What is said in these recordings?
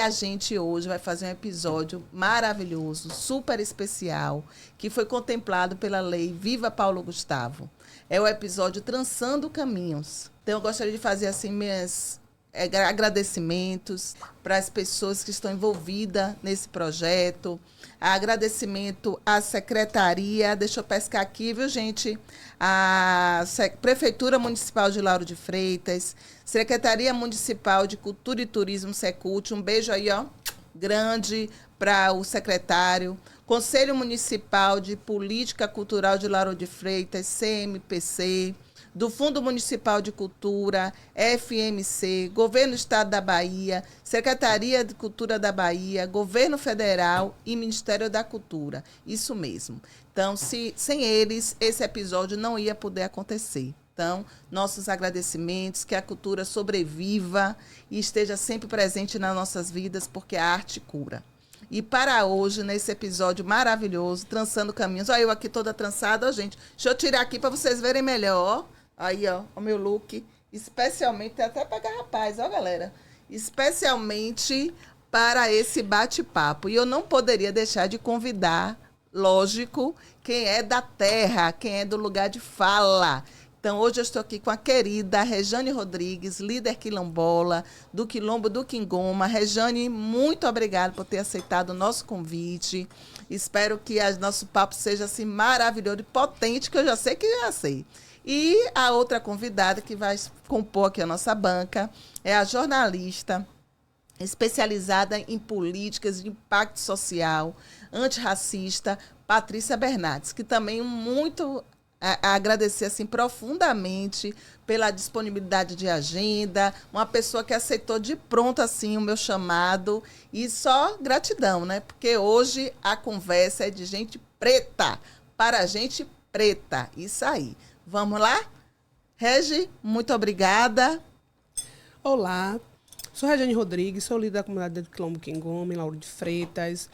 a gente hoje vai fazer um episódio maravilhoso, super especial, que foi contemplado pela lei Viva Paulo Gustavo. É o episódio Trançando Caminhos. Então, eu gostaria de fazer assim meus agradecimentos para as pessoas que estão envolvidas nesse projeto. Agradecimento à secretaria, deixa eu pescar aqui, viu, gente? A Prefeitura Municipal de Lauro de Freitas, Secretaria Municipal de Cultura e Turismo, Secult, um beijo aí, ó, grande para o secretário. Conselho Municipal de Política Cultural de Lauro de Freitas, CMPC, do Fundo Municipal de Cultura, FMC, Governo do Estado da Bahia, Secretaria de Cultura da Bahia, Governo Federal e Ministério da Cultura. Isso mesmo. Então, sem eles, esse episódio não ia poder acontecer. Então, nossos agradecimentos, que a cultura sobreviva e esteja sempre presente nas nossas vidas, porque a arte cura. E para hoje, nesse episódio maravilhoso, Trançando Caminhos, olha eu aqui toda trançada, ó, gente. Deixa eu tirar aqui para vocês verem melhor, ó. Aí, ó, o meu look, especialmente, até para rapaz, ó, galera, especialmente para esse bate-papo. E eu não poderia deixar de convidar, lógico, quem é da terra, quem é do lugar de fala. Então, hoje eu estou aqui com a querida Rejane Rodrigues, líder quilombola do Quilombo do Quingoma. Rejane, muito obrigada por ter aceitado o nosso convite. Espero que o nosso papo seja assim maravilhoso e potente, que eu já sei que já sei. E a outra convidada que vai compor aqui a nossa banca é a jornalista especializada em políticas de impacto social, antirracista, Patrícia Bernardes, que também muito a agradecer assim, profundamente pela disponibilidade de agenda, uma pessoa que aceitou de pronto assim, o meu chamado, e só gratidão, né? Porque hoje a conversa é de gente preta, para gente preta, isso aí. Vamos lá? Regi, muito obrigada. Olá, sou Rejane Rodrigues, sou líder da comunidade do Quilombo Quingoma, em Lauro de Freitas.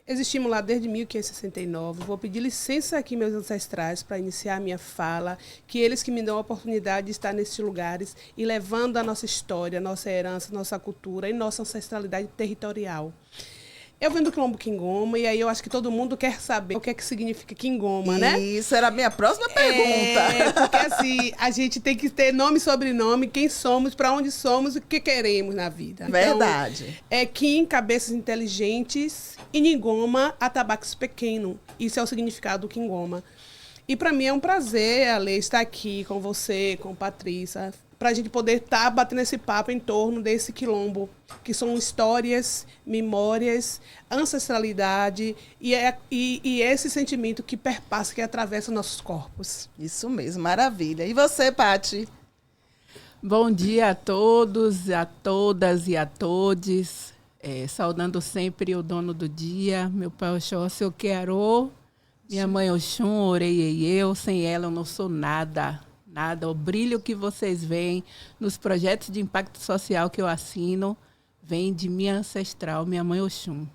Existimos lá desde 1569. Vou pedir licença aqui, meus ancestrais, para iniciar a minha fala, que eles que me dão a oportunidade de estar nesses lugares e levando a nossa história, nossa herança, nossa cultura e nossa ancestralidade territorial. Eu venho do Quilombo Quingoma e aí eu acho que todo mundo quer saber o que é que significa Quingoma, né? Isso era a minha próxima pergunta. Porque assim, a gente tem que ter nome e sobrenome, quem somos, para onde somos e o que queremos na vida. Verdade. Então, é Quim, cabeças inteligentes, e Ningoma, atabaques pequeno. Isso é o significado do Quingoma. E para mim é um prazer, Ale, estar aqui com você, com Patrícia, para a gente poder estar batendo esse papo em torno desse quilombo, que são histórias, memórias, ancestralidade e esse sentimento que perpassa, que atravessa nossos corpos. Isso mesmo, maravilha. E você, Pati? Bom dia a todos, a todas e a todes. Saudando sempre o dono do dia, meu pai Oxóssi Oquearô, minha mãe Oxum, Orei eu, sem ela eu não sou nada. Nada, o brilho que vocês veem nos projetos de impacto social que eu assino vem de minha ancestral, minha mãe Oxum.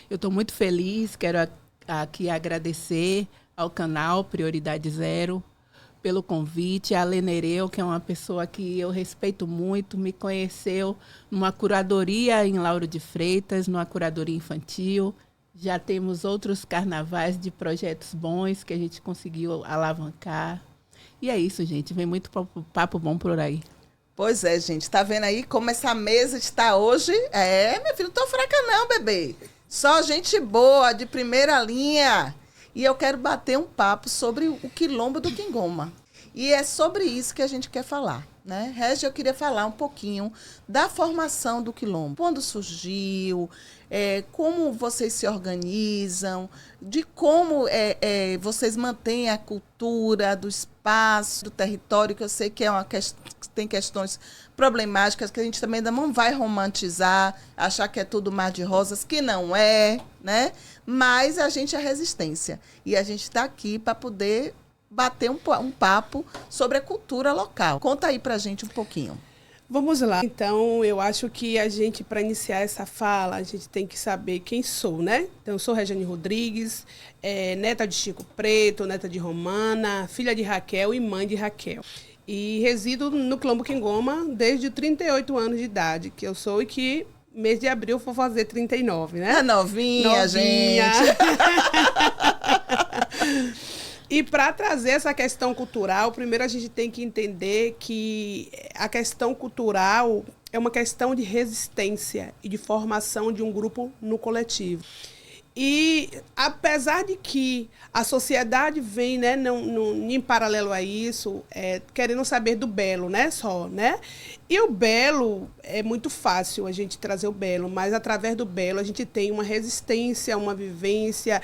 Eu estou muito feliz, quero aqui agradecer ao canal Prioridade Zero pelo convite, a Lenereu, que é uma pessoa que eu respeito muito, me conheceu numa curadoria em Lauro de Freitas, numa curadoria infantil. Já temos outros carnavais de projetos bons que a gente conseguiu alavancar. E é isso, gente. Vem muito papo bom por aí. Pois é, gente. Tá vendo aí como essa mesa está hoje? Meu filho, não tô fraca não, bebê. Só gente boa, de primeira linha. E eu quero bater um papo sobre o Quilombo do Quingoma. E é sobre isso que a gente quer falar, né? Regi, eu queria falar um pouquinho da formação do Quilombo. Quando surgiu, como vocês se organizam, de como vocês mantêm a cultura do espaço, do território, que eu sei que tem questões problemáticas que a gente também ainda não vai romantizar, achar que é tudo mar de rosas, que não é, né? Mas a gente é resistência. E a gente está aqui para poder bater um papo sobre a cultura local. Conta aí pra gente um pouquinho. Vamos lá. Então, eu acho que a gente, para iniciar essa fala, a gente tem que saber quem sou, né? Então, eu sou Rejane Rodrigues, neta de Chico Preto, neta de Romana, filha de Raquel e mãe de Raquel. E resido no Quilombo Quingoma desde 38 anos de idade, que eu sou e que mês de abril vou fazer 39, né? Novinha, gente. E para trazer essa questão cultural, primeiro a gente tem que entender que a questão cultural é uma questão de resistência e de formação de um grupo no coletivo. E apesar de que a sociedade vem, né, em paralelo a isso, querendo saber do belo, né, só, né? E o belo é muito fácil a gente trazer o belo, mas através do belo a gente tem uma resistência, uma vivência,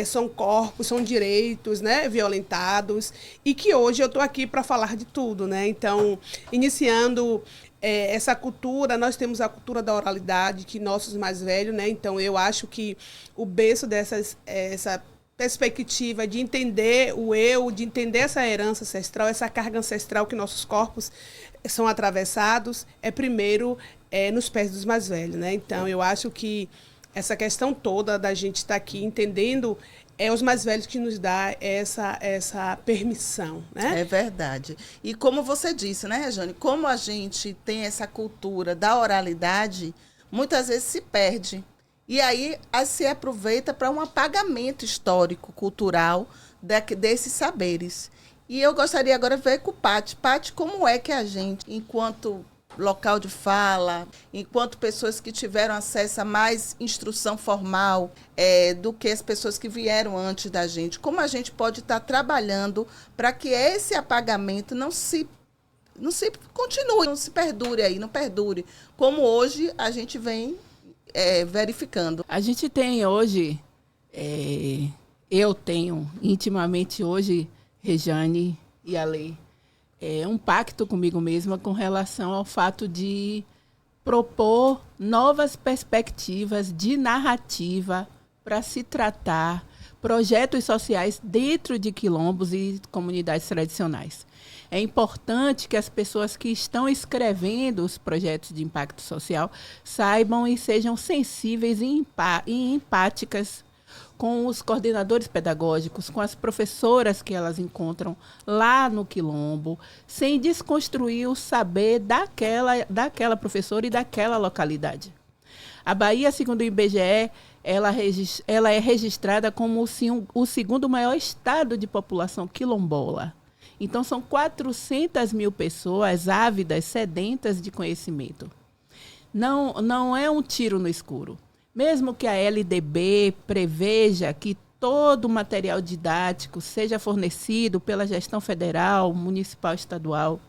são corpos, são direitos, né, violentados, e que hoje eu estou aqui para falar de tudo, né? Então, iniciando essa cultura, nós temos a cultura da oralidade, que nossos mais velhos, né? Então, eu acho que o berço essa perspectiva de entender o eu, de entender essa herança ancestral, essa carga ancestral que nossos corpos são atravessados, primeiro nos pés dos mais velhos, né? Então, eu acho que essa questão toda da gente estar aqui entendendo os mais velhos que nos dá essa permissão, né? É verdade. E como você disse, né, Rejane, como a gente tem essa cultura da oralidade, muitas vezes se perde. E aí se aproveita para um apagamento histórico, cultural desses saberes. E eu gostaria agora de ver com o Pati. Pati, como é que a gente, enquanto local de fala, enquanto pessoas que tiveram acesso a mais instrução formal do que as pessoas que vieram antes da gente, como a gente pode estar trabalhando para que esse apagamento não se continue, não se perdure aí, não perdure, como hoje a gente vem verificando. A gente tem hoje, eu tenho intimamente hoje, Rejane e Ale, um pacto comigo mesma com relação ao fato de propor novas perspectivas de narrativa para se tratar projetos sociais dentro de quilombos e comunidades tradicionais. É importante que as pessoas que estão escrevendo os projetos de impacto social saibam e sejam sensíveis e empáticas com os coordenadores pedagógicos, com as professoras que elas encontram lá no quilombo, sem desconstruir o saber daquela professora e daquela localidade. A Bahia, segundo o IBGE, ela é registrada como o segundo maior estado de população quilombola. Então, são 400 mil pessoas ávidas, sedentas de conhecimento. Não é um tiro no escuro. Mesmo que a LDB preveja que todo o material didático seja fornecido pela gestão federal, municipal, estadual,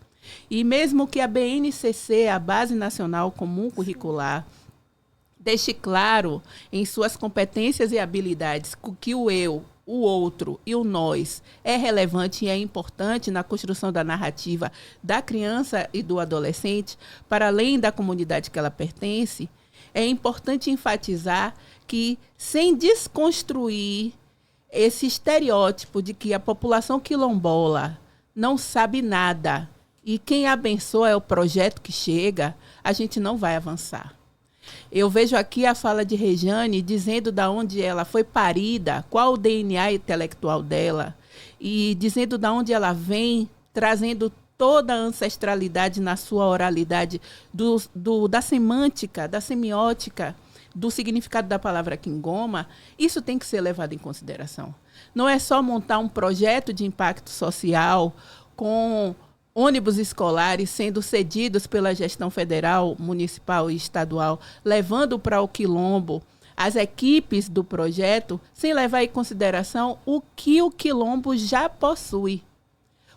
e mesmo que a BNCC, a Base Nacional Comum Curricular, deixe claro em suas competências e habilidades que o eu, o outro e o nós é relevante e é importante na construção da narrativa da criança e do adolescente, para além da comunidade que ela pertence, é importante enfatizar que, sem desconstruir esse estereótipo de que a população quilombola não sabe nada e quem abençoa é o projeto que chega, a gente não vai avançar. Eu vejo aqui a fala de Rejane dizendo de onde ela foi parida, qual o DNA intelectual dela, e dizendo de onde ela vem, trazendo toda a ancestralidade na sua oralidade, da semântica, da semiótica, do significado da palavra quingoma. Isso tem que ser levado em consideração. Não é só montar um projeto de impacto social com ônibus escolares sendo cedidos pela gestão federal, municipal e estadual, levando para o quilombo as equipes do projeto, sem levar em consideração o que o quilombo já possui.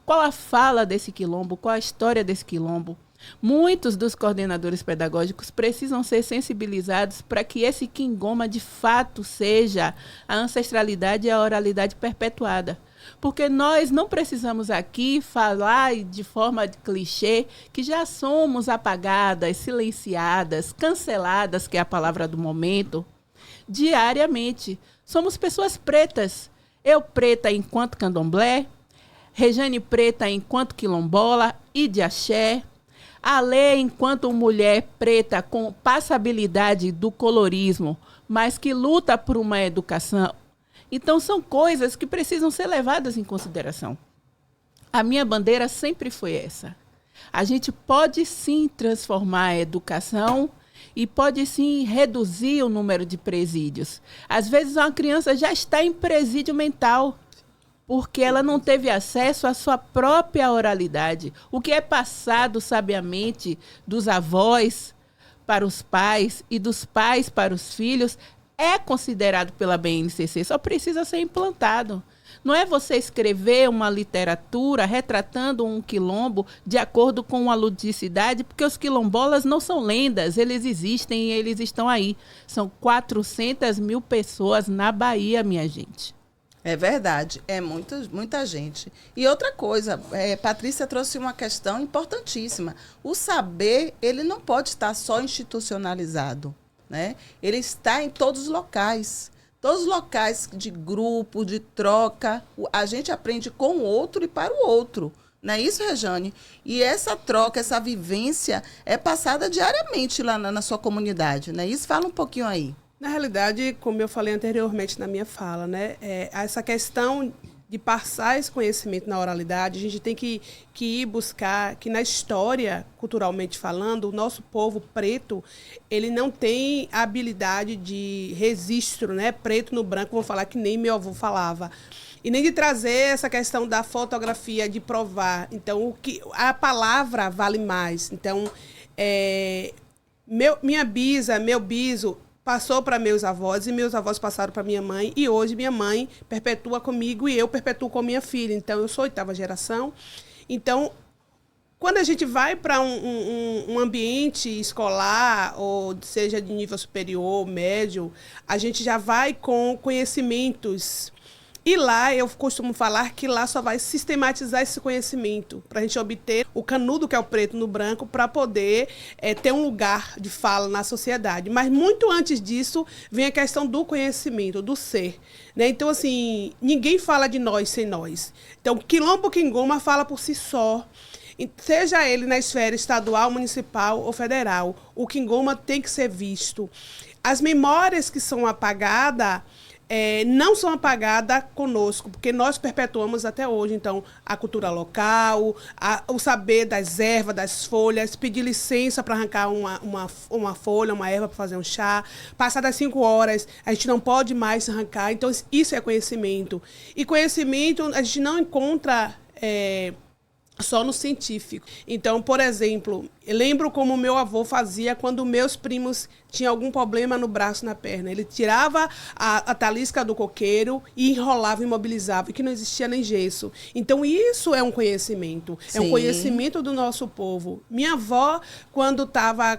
Qual a fala desse quilombo? Qual a história desse quilombo? Muitos dos coordenadores pedagógicos precisam ser sensibilizados para que esse quingoma, de fato, seja a ancestralidade e a oralidade perpetuada. Porque nós não precisamos aqui falar de forma de clichê que já somos apagadas, silenciadas, canceladas, que é a palavra do momento, diariamente. Somos pessoas pretas. Eu preta enquanto candomblé, Rejane preta enquanto quilombola e de axé, Ale enquanto mulher preta com passabilidade do colorismo, mas que luta por uma educação. Então, são coisas que precisam ser levadas em consideração. A minha bandeira sempre foi essa. A gente pode, sim, transformar a educação e pode sim reduzir o número de presídios. Às vezes uma criança já está em presídio mental, porque ela não teve acesso à sua própria oralidade. O que é passado sabiamente dos avós para os pais e dos pais para os filhos é considerado pela BNCC, só precisa ser implantado. Não é você escrever uma literatura retratando um quilombo de acordo com a ludicidade, porque os quilombolas não são lendas, eles existem e eles estão aí. São 400 mil pessoas na Bahia, minha gente. É verdade, é muita gente. E outra coisa, Patrícia trouxe uma questão importantíssima. O saber, ele não pode estar só institucionalizado, né? Ele está em todos os locais. Todos os locais de grupo, de troca, a gente aprende com o outro e para o outro. Não é isso, Rejane? E essa troca, essa vivência é passada diariamente lá na sua comunidade, não é isso? Fala um pouquinho aí. Na realidade, como eu falei anteriormente na minha fala, né, essa questão de passar esse conhecimento na oralidade, a gente tem que ir buscar que na história, culturalmente falando, o nosso povo preto, ele não tem a habilidade de registro, né, preto no branco, vou falar que nem meu avô falava. E nem de trazer essa questão da fotografia, de provar. Então, a palavra vale mais. Então, minha bisa, meu biso, passou para meus avós e meus avós passaram para minha mãe e hoje minha mãe perpetua comigo e eu perpetuo com minha filha. Então, eu sou 8ª geração. Então, quando a gente vai para um ambiente escolar, ou seja de nível superior, médio, a gente já vai com conhecimentos. E lá, eu costumo falar que lá só vai sistematizar esse conhecimento, para a gente obter o canudo, que é o preto no branco, para poder ter um lugar de fala na sociedade. Mas muito antes disso, vem a questão do conhecimento, do ser. Né? Então, assim, ninguém fala de nós sem nós. Então, Quilombo Quingoma fala por si só. Seja ele na esfera estadual, municipal ou federal, o Quingoma tem que ser visto. As memórias que são apagadas, não são apagadas conosco, porque nós perpetuamos até hoje. Então, a cultura local, o saber das ervas, das folhas, pedir licença para arrancar uma folha, uma erva para fazer um chá. Passadas 5 horas, a gente não pode mais arrancar. Então, isso é conhecimento. E conhecimento a gente não encontra só no científico. Então, por exemplo, eu lembro como meu avô fazia quando meus primos tinham algum problema no braço, na perna. Ele tirava a talisca do coqueiro e enrolava e imobilizava, que não existia nem gesso. Então, isso é um conhecimento. Sim. É um conhecimento do nosso povo. Minha avó, quando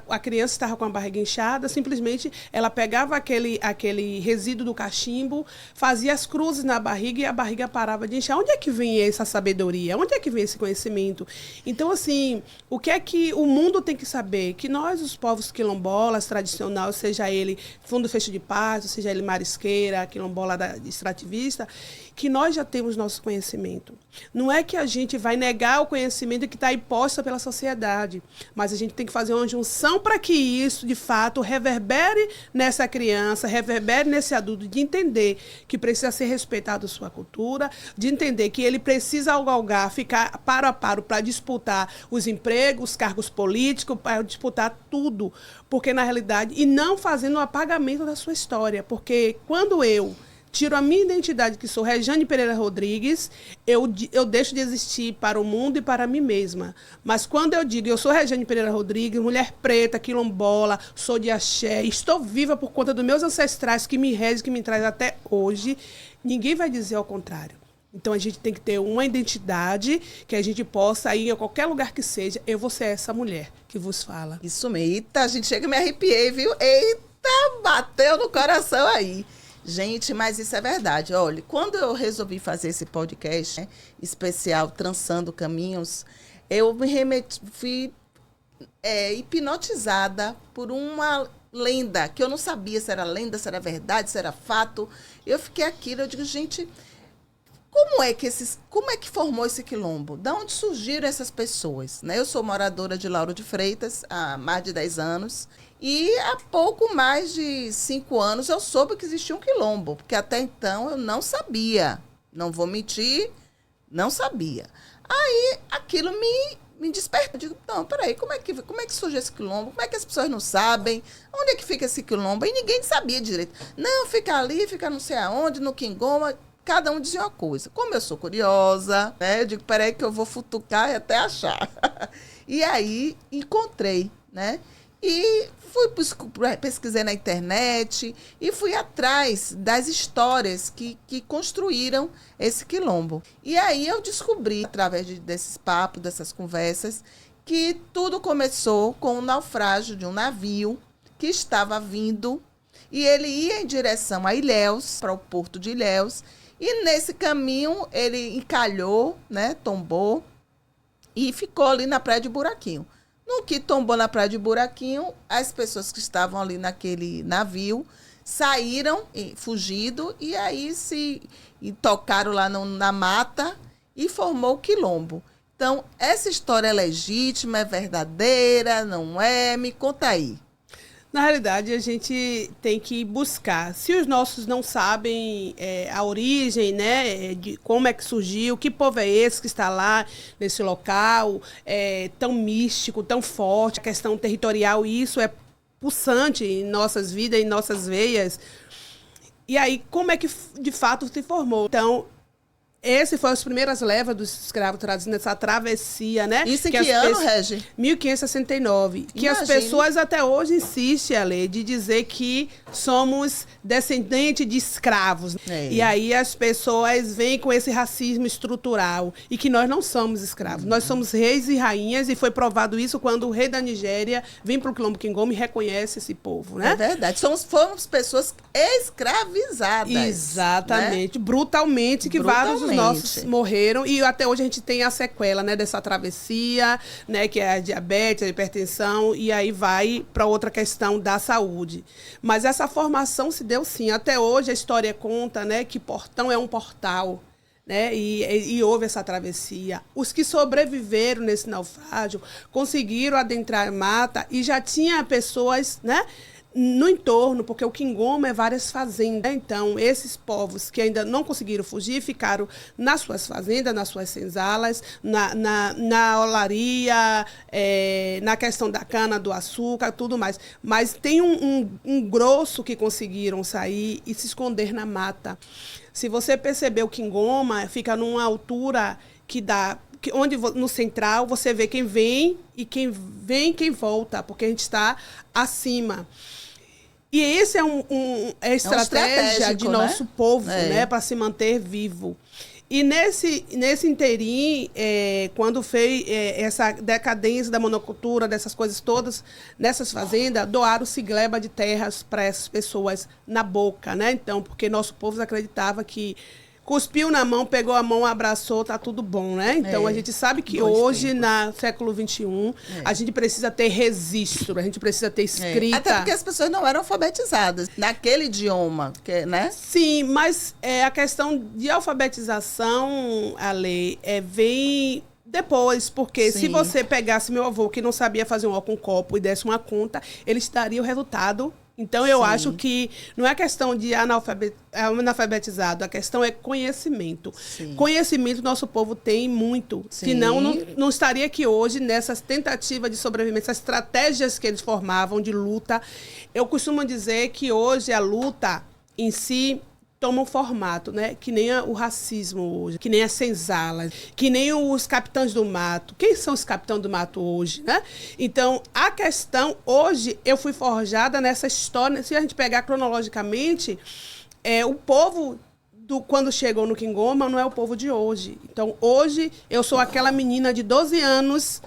a criança estava com a barriga inchada, simplesmente ela pegava aquele resíduo do cachimbo, fazia as cruzes na barriga e a barriga parava de inchar. Onde é que vem essa sabedoria? Onde é que vem esse conhecimento? Então, assim, o que é que o mundo tem que saber? Que nós, os povos quilombolas, tradicionais, seja ele Fundo Fecho de Paz, seja ele marisqueira, quilombola extrativista, que nós já temos nosso conhecimento. Não é que a gente vai negar o conhecimento que está imposto pela sociedade, mas a gente tem que fazer uma junção para que isso, de fato, reverbere nessa criança, reverbere nesse adulto, de entender que precisa ser respeitado sua cultura, de entender que ele precisa galgar, ficar paro a paro para disputar os empregos, os cargos políticos, para disputar tudo, porque na realidade, e não fazendo o apagamento da sua história, porque quando eu tiro a minha identidade, que sou Rejane Pereira Rodrigues, eu deixo de existir para o mundo e para mim mesma. Mas quando eu digo, eu sou Rejane Pereira Rodrigues, mulher preta, quilombola, sou de axé, estou viva por conta dos meus ancestrais que me regem, que me trazem até hoje, ninguém vai dizer ao contrário. Então, a gente tem que ter uma identidade que a gente possa ir a qualquer lugar que seja. Eu vou ser essa mulher que vos fala. Isso mesmo. Eita, a gente chega e me arrepiei, viu? Eita, bateu no coração aí. Gente, mas isso é verdade. Olha, quando eu resolvi fazer esse podcast, né, especial Trançando Caminhos, eu fui hipnotizada por uma lenda, que eu não sabia se era lenda, se era verdade, se era fato. Eu fiquei aquilo, eu digo, gente, como é que formou esse quilombo? De onde surgiram essas pessoas? Né? Eu sou moradora de Lauro de Freitas há mais de 10 anos. E há pouco mais de 5 anos eu soube que existia um quilombo, porque até então eu não sabia. Não vou mentir, não sabia. Aí aquilo me desperta. Eu digo, não, peraí, como é que surge esse quilombo? Como é que as pessoas não sabem? Onde é que fica esse quilombo? E ninguém sabia direito. Não, fica ali, fica não sei aonde, no Quingoma. Cada um dizia uma coisa. Como eu sou curiosa, né? Eu digo, peraí que eu vou futucar e até achar. E aí, encontrei, né? E pesquisei na internet e fui atrás das histórias que construíram esse quilombo. E aí eu descobri, através desses papos, dessas conversas, que tudo começou com o naufrágio de um navio que estava vindo e ele ia em direção a Ilhéus, para o porto de Ilhéus, e nesse caminho ele encalhou, né, tombou e ficou ali na Praia de Buraquinho. No que tombou na Praia de Buraquinho, as pessoas que estavam ali naquele navio saíram fugindo e aí e tocaram lá na mata e formou o quilombo. Então, essa história é legítima, é verdadeira, não é? Me conta aí. Na realidade, a gente tem que buscar. Se os nossos não sabem a origem, né, de como é que surgiu, que povo é esse que está lá nesse local, tão místico, tão forte, a questão territorial, isso é pulsante em nossas vidas, em nossas veias. E aí, como é que de fato se formou? Então, esse foi as primeiras levas dos escravos trazidos nessa travessia, né? Isso em que ano, Regi? 1569. Que Imagine. as pessoas até hoje insistem, Ale, de dizer que somos descendentes de escravos. E aí as pessoas vêm com esse racismo estrutural e que nós não somos escravos. Nós somos reis e rainhas e foi provado isso quando o rei da Nigéria vem para o Quilombo Quingoma e reconhece esse povo, né? É verdade. Fomos pessoas escravizadas. Exatamente. Né? Brutalmente, que vários dos nossos morreram e até hoje a gente tem a sequela, né, dessa travessia, né, que é a diabetes, a hipertensão e aí vai para outra questão da saúde. Mas essa formação se deu sim. Até hoje a história conta, né, que Portão é um portal, né, e houve essa travessia. Os que sobreviveram nesse naufrágio conseguiram adentrar a mata e já tinha pessoas, né, no entorno, porque o Quingoma é várias fazendas. Então, esses povos que ainda não conseguiram fugir, ficaram nas suas fazendas, nas suas senzalas, na olaria, na questão da cana, do açúcar, tudo mais. Mas tem um grosso que conseguiram sair e se esconder na mata. Se você perceber, o Quingoma fica numa altura que dá... onde no central você vê quem vem e quem volta, porque a gente está acima. E esse é a estratégia de nosso povo, né, para se manter vivo. E nesse inteirinho, quando fez essa decadência da monocultura, dessas coisas todas, nessas fazendas, doaram-se gleba de terras para essas pessoas na boca, né? Então, porque nosso povo acreditava que cuspiu na mão, pegou a mão, abraçou, tá tudo bom, né? Então, a gente sabe que hoje, no século XXI, a gente precisa ter registro, a gente precisa ter escrita. Até porque as pessoas não eram alfabetizadas naquele idioma, né? Sim, mas a questão de alfabetização, Ale, vem depois, porque se você pegasse meu avô, que não sabia fazer um ó com copo, e desse uma conta, ele estaria o resultado. Então, eu acho que não é questão de analfabetizado, a questão é conhecimento. Sim. Conhecimento nosso povo tem muito, senão não estaria aqui hoje nessas tentativas de sobrevivência, essas estratégias que eles formavam de luta. Eu costumo dizer que hoje a luta em si toma um formato, né? Que nem o racismo hoje, que nem as senzalas, que nem os capitães do mato. Quem são os capitães do mato hoje, né? Então, a questão, hoje, eu fui forjada nessa história, se a gente pegar cronologicamente, o povo quando chegou no Quingoma não é o povo de hoje. Então, hoje, eu sou aquela menina de 12 anos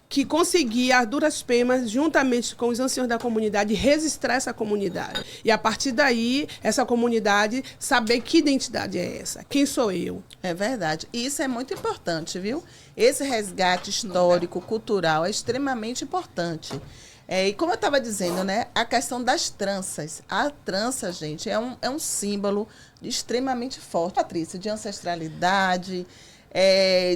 que conseguia, a duras penas, juntamente com os anciãos da comunidade, registrar essa comunidade. E, a partir daí, essa comunidade saber que identidade é essa, quem sou eu. É verdade. E isso é muito importante, viu? Esse resgate histórico, cultural, é extremamente importante. E como eu estava dizendo, né, a questão das tranças. A trança, gente, é um símbolo extremamente forte, Patrícia, de ancestralidade,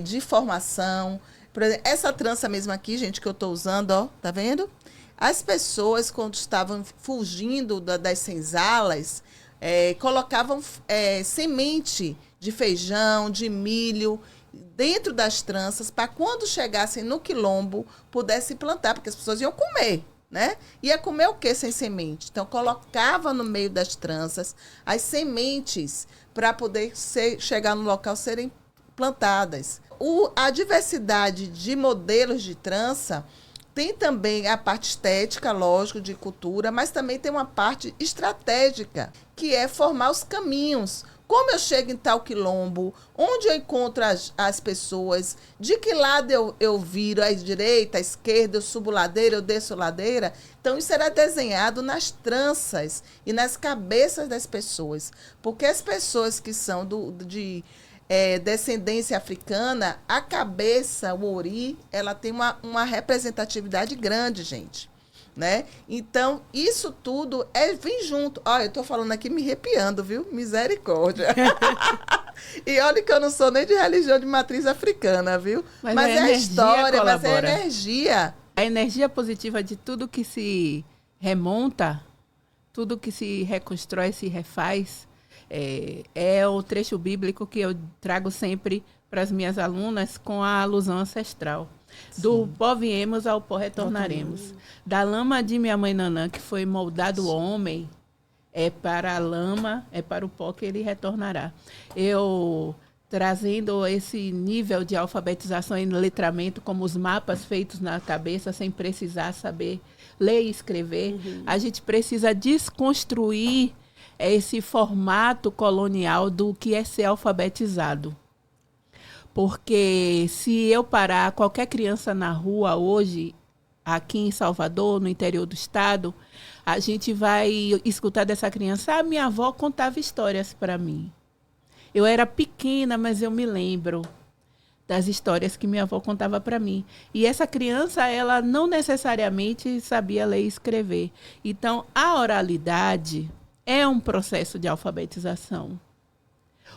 de formação. Por exemplo, essa trança mesmo aqui, gente, que eu estou usando, ó, tá vendo? As pessoas, quando estavam fugindo das senzalas, colocavam semente de feijão, de milho, dentro das tranças, para quando chegassem no quilombo, pudessem plantar, porque as pessoas iam comer, né? Ia comer o quê sem semente? Então, colocava no meio das tranças as sementes para poder chegar no local serem plantadas. A diversidade de modelos de trança tem também a parte estética, lógico, de cultura, mas também tem uma parte estratégica, que é formar os caminhos. Como eu chego em tal quilombo, onde eu encontro as pessoas, de que lado eu viro, à direita, à esquerda, eu subo ladeira, eu desço ladeira. Então, isso era desenhado nas tranças e nas cabeças das pessoas. Porque as pessoas que são de descendência africana, a cabeça, o ori, ela tem uma representatividade grande, gente. Né? Então, isso tudo vem junto. Olha, eu estou falando aqui me arrepiando, viu? Misericórdia. E olha que eu não sou nem de religião de matriz africana, viu? Mas é a história, mas é a energia. A energia positiva de tudo que se remonta, tudo que se reconstrói, se refaz, é o trecho bíblico que eu trago sempre para as minhas alunas com a alusão ancestral. Do pó viemos, ao pó retornaremos. Da lama de minha mãe Nanã, que foi moldado o homem, é para a lama, é para o pó que ele retornará. Eu, trazendo esse nível de alfabetização e letramento, como os mapas feitos na cabeça, sem precisar saber ler e escrever, a gente precisa desconstruir esse formato colonial do que é ser alfabetizado. Porque se eu parar qualquer criança na rua hoje, aqui em Salvador, no interior do estado, a gente vai escutar dessa criança: minha avó contava histórias para mim. Eu era pequena, mas eu me lembro das histórias que minha avó contava para mim. E essa criança, ela não necessariamente sabia ler e escrever. Então, a oralidade é um processo de alfabetização.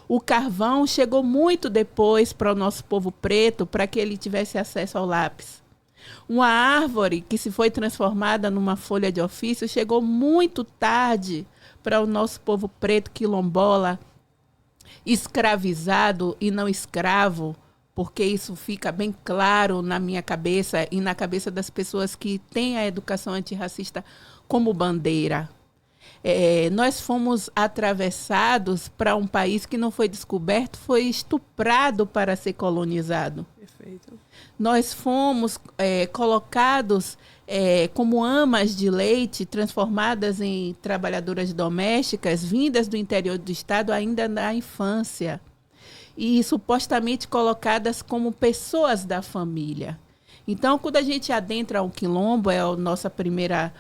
O carvão chegou muito depois para o nosso povo preto, para que ele tivesse acesso ao lápis. Uma árvore que se foi transformada numa folha de ofício chegou muito tarde para o nosso povo preto quilombola, escravizado e não escravo, porque isso fica bem claro na minha cabeça e na cabeça das pessoas que têm a educação antirracista como bandeira. Nós fomos atravessados para um país que não foi descoberto, foi estuprado para ser colonizado. Perfeito. Nós fomos colocados como amas de leite, transformadas em trabalhadoras domésticas, vindas do interior do estado ainda na infância. E supostamente colocadas como pessoas da família. Então, quando a gente adentra um quilombo, é a nossa primeira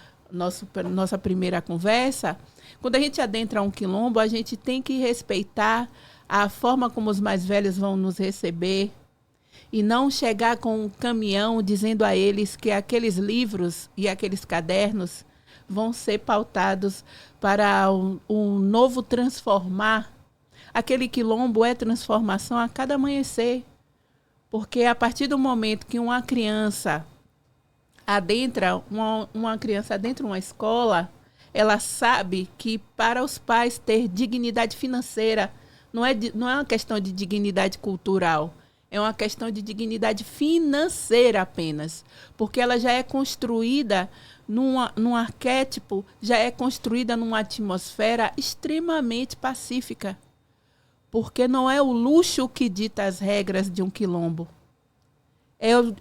conversa, quando a gente adentra um quilombo, a gente tem que respeitar a forma como os mais velhos vão nos receber e não chegar com um caminhão dizendo a eles que aqueles livros e aqueles cadernos vão ser pautados para um novo transformar. Aquele quilombo é transformação a cada amanhecer, porque a partir do momento que uma criança adentra uma escola, ela sabe que para os pais ter dignidade financeira não é uma questão de dignidade cultural, é uma questão de dignidade financeira apenas, porque ela já é construída num arquétipo, já é construída numa atmosfera extremamente pacífica, porque não é o luxo que dita as regras de um quilombo.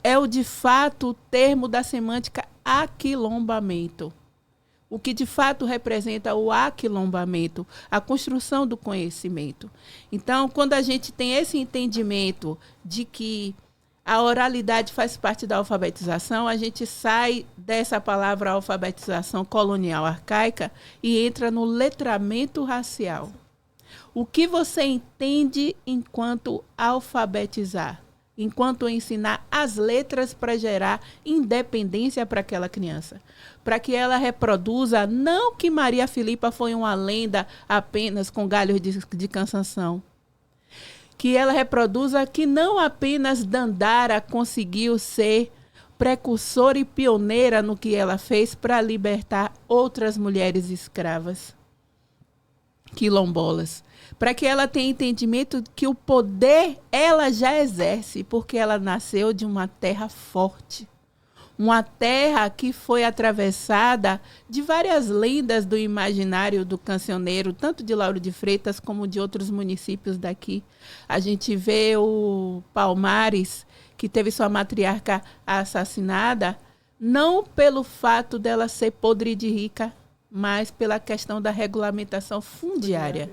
É o de fato o termo da semântica aquilombamento. O que de fato representa o aquilombamento, a construção do conhecimento. Então, quando a gente tem esse entendimento de que a oralidade faz parte da alfabetização, a gente sai dessa palavra alfabetização colonial arcaica e entra no letramento racial. O que você entende enquanto alfabetizar? Enquanto ensinar as letras para gerar independência para aquela criança. Para que ela reproduza, não que Maria Filipa foi uma lenda apenas com galhos de cansanção. Que ela reproduza que não apenas Dandara conseguiu ser precursora e pioneira no que ela fez para libertar outras mulheres escravas. quilombolas, para que ela tenha entendimento que o poder ela já exerce, porque ela nasceu de uma terra forte. Uma terra que foi atravessada de várias lendas do imaginário do cancioneiro, tanto de Lauro de Freitas como de outros municípios daqui. A gente vê o Palmares, que teve sua matriarca assassinada, não pelo fato dela ser podre de rica, mas pela questão da regulamentação fundiária.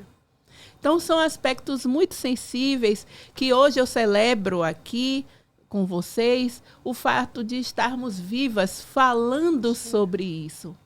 Então, são aspectos muito sensíveis que hoje eu celebro aqui com vocês, o fato de estarmos vivas falando sobre isso.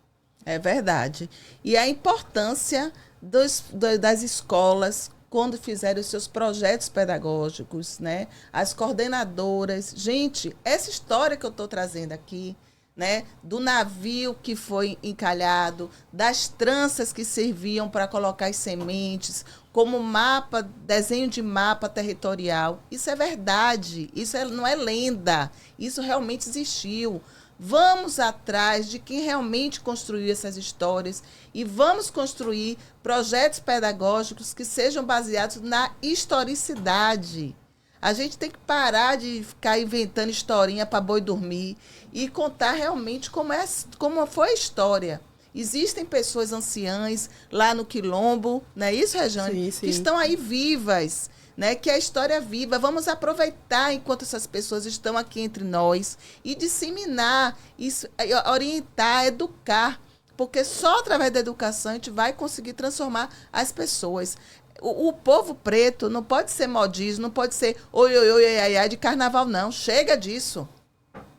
É verdade. E a importância das escolas quando fizeram os seus projetos pedagógicos, né? As coordenadoras. Gente, essa história que eu estou trazendo aqui, né? Do navio que foi encalhado, das tranças que serviam para colocar as sementes, como mapa, desenho de mapa territorial. Isso é verdade, não é lenda, isso realmente existiu. Vamos atrás de quem realmente construiu essas histórias e vamos construir projetos pedagógicos que sejam baseados na historicidade. A gente tem que parar de ficar inventando historinha para boi dormir e contar realmente como foi a história. Existem pessoas anciãs lá no Quilombo, não é isso, Rejane? Sim, sim. Que estão aí vivas, né? Que a história é viva. Vamos aproveitar enquanto essas pessoas estão aqui entre nós e disseminar, isso, orientar, educar, porque só através da educação a gente vai conseguir transformar as pessoas. O povo preto não pode ser modismo, não pode ser oi, oi, oi, ai, ai de carnaval, não. Chega disso.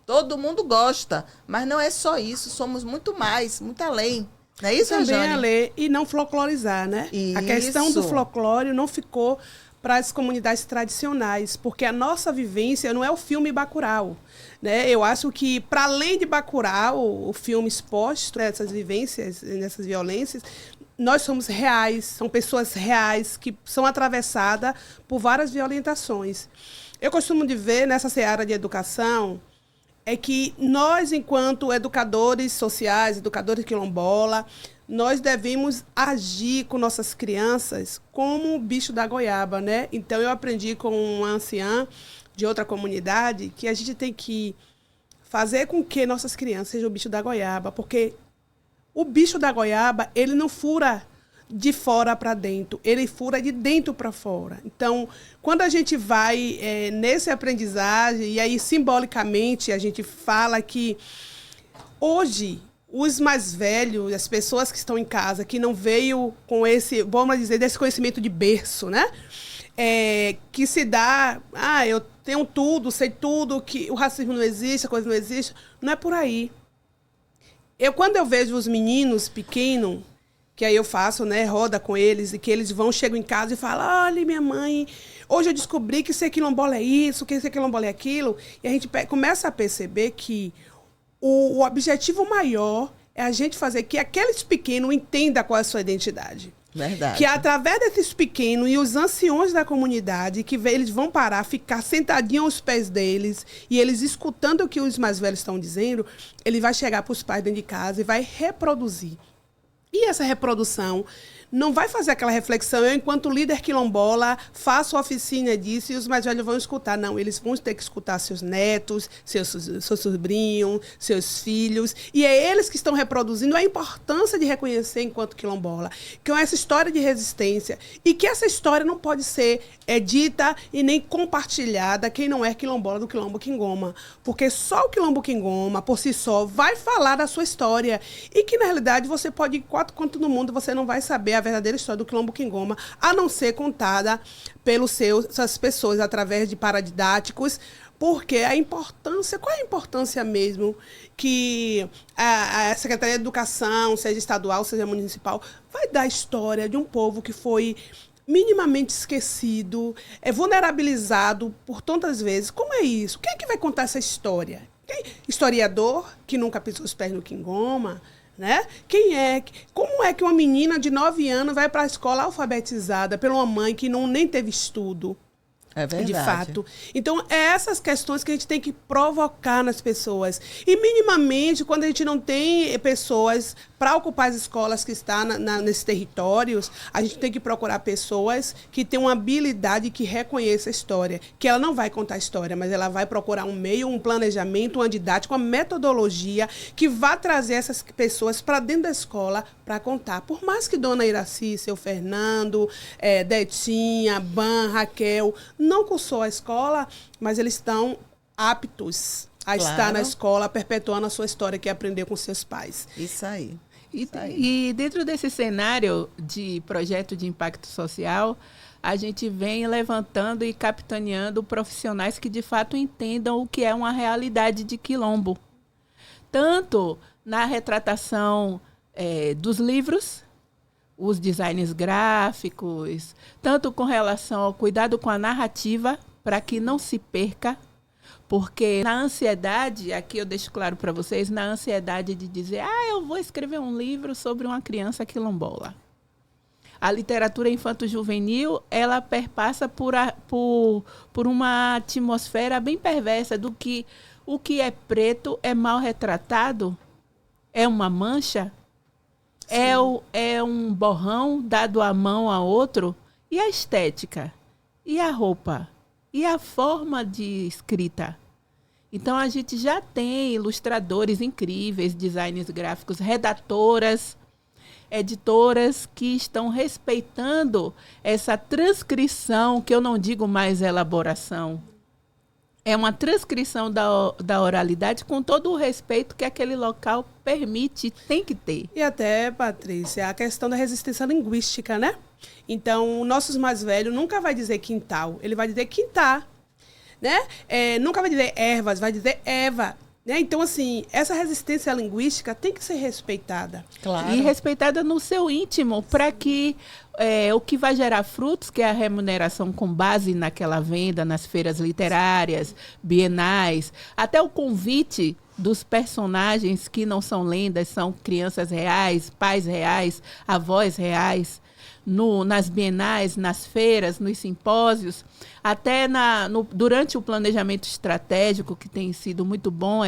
Todo mundo gosta, mas não é só isso, somos muito mais, muito além. Não é isso, Também Rejane? ler e não folclorizar, né? Isso. A questão do folclore não ficou para as comunidades tradicionais, porque a nossa vivência não é o filme Bacurau, né? Eu acho que, para além de Bacurau, o filme exposto nessas vivências, nessas violências, nós somos reais, são pessoas reais que são atravessadas por várias violentações. Eu costumo de ver nessa seara de educação é que nós, enquanto educadores sociais, educadores quilombola, nós devemos agir com nossas crianças como o bicho da goiaba, né? Então, eu aprendi com uma anciã de outra comunidade que a gente tem que fazer com que nossas crianças sejam o bicho da goiaba, porque o bicho da goiaba, ele não fura de fora para dentro, ele fura de dentro para fora. Então, quando a gente vai nesse aprendizagem, e aí simbolicamente a gente fala que hoje os mais velhos, as pessoas que estão em casa, que não veio com esse, vamos dizer, desse conhecimento de berço, né? Que se dá, eu tenho tudo, sei tudo, que o racismo não existe, a coisa não existe, não é por aí. Quando eu vejo os meninos pequenos, que aí eu faço, né, roda com eles, e que eles chegam em casa e falam, olha, minha mãe, hoje eu descobri que ser quilombola é isso, que ser quilombola é aquilo, e a gente começa a perceber que o objetivo maior é a gente fazer que aqueles pequenos entendam qual é a sua identidade. Verdade. Que através desses pequenos e os anciões da comunidade, que eles vão parar, ficar sentadinhos aos pés deles, e eles escutando o que os mais velhos estão dizendo, ele vai chegar para os pais dentro de casa e vai reproduzir. E essa reprodução não vai fazer aquela reflexão, eu, enquanto líder quilombola, faço oficina disso e os mais velhos vão escutar. Não, eles vão ter que escutar seus netos, seus sobrinhos, seus filhos. E é eles que estão reproduzindo a importância de reconhecer enquanto quilombola, que é essa história de resistência. E que essa história não pode ser dita e nem compartilhada quem não é quilombola do Quilombo Quingoma. Porque só o Quilombo Quingoma, por si só, vai falar da sua história. E que, na realidade, você pode ir quatro cantos do mundo, você não vai saber a verdadeira história do Quilombo Quingoma, a não ser contada pelas essas pessoas através de paradidáticos, porque a importância, qual é a importância mesmo que a Secretaria de Educação, seja estadual, seja municipal, vai dar a história de um povo que foi minimamente esquecido, vulnerabilizado por tantas vezes. Como é isso? Quem é que vai contar essa história? Historiador que nunca pisou os pés no Quingoma? Né? Como é que uma menina de 9 anos vai para a escola alfabetizada por uma mãe que nem teve estudo? É verdade. De fato. Então, essas questões que a gente tem que provocar nas pessoas. E, minimamente, quando a gente não tem pessoas para ocupar as escolas que estão nesses territórios, a gente tem que procurar pessoas que têm uma habilidade que reconheça a história. Que ela não vai contar a história, mas ela vai procurar um meio, um planejamento, uma didática, uma metodologia que vá trazer essas pessoas para dentro da escola para contar. Por mais que Dona Iraci, seu Fernando, Detinha, Ban, Raquel, não cursou a escola, mas eles estão aptos a estar na escola, perpetuando a sua história que aprendeu com seus pais. Isso aí. E dentro desse cenário de projeto de impacto social, a gente vem levantando e capitaneando profissionais que de fato entendam o que é uma realidade de quilombo. Tanto na retratação dos livros, os designs gráficos, tanto com relação ao cuidado com a narrativa, para que não se perca. Porque na ansiedade, aqui eu deixo claro para vocês, na ansiedade de dizer, eu vou escrever um livro sobre uma criança quilombola. A literatura infanto-juvenil, ela perpassa por uma atmosfera bem perversa do que o que é preto é mal retratado, é uma mancha, é um borrão dado à mão a outro. E a estética? E a roupa? E a forma de escrita? Então, a gente já tem ilustradores incríveis, designers gráficos, redatoras, editoras que estão respeitando essa transcrição, que eu não digo mais elaboração. É uma transcrição da oralidade com todo o respeito que aquele local permite, tem que ter. E até, Patrícia, a questão da resistência linguística, né? Então, nossos mais velhos nunca vai dizer quintal, ele vai dizer quintar, né? Nunca vai dizer ervas, vai dizer Eva, né? Então, assim, essa resistência linguística tem que ser respeitada. Claro. E respeitada no seu íntimo, para que o que vai gerar frutos, que é a remuneração com base naquela venda, nas feiras literárias, bienais, até o convite dos personagens que não são lendas, são crianças reais, pais reais, avós reais, nas bienais, nas feiras, nos simpósios, até durante o planejamento estratégico, que tem sido muito bom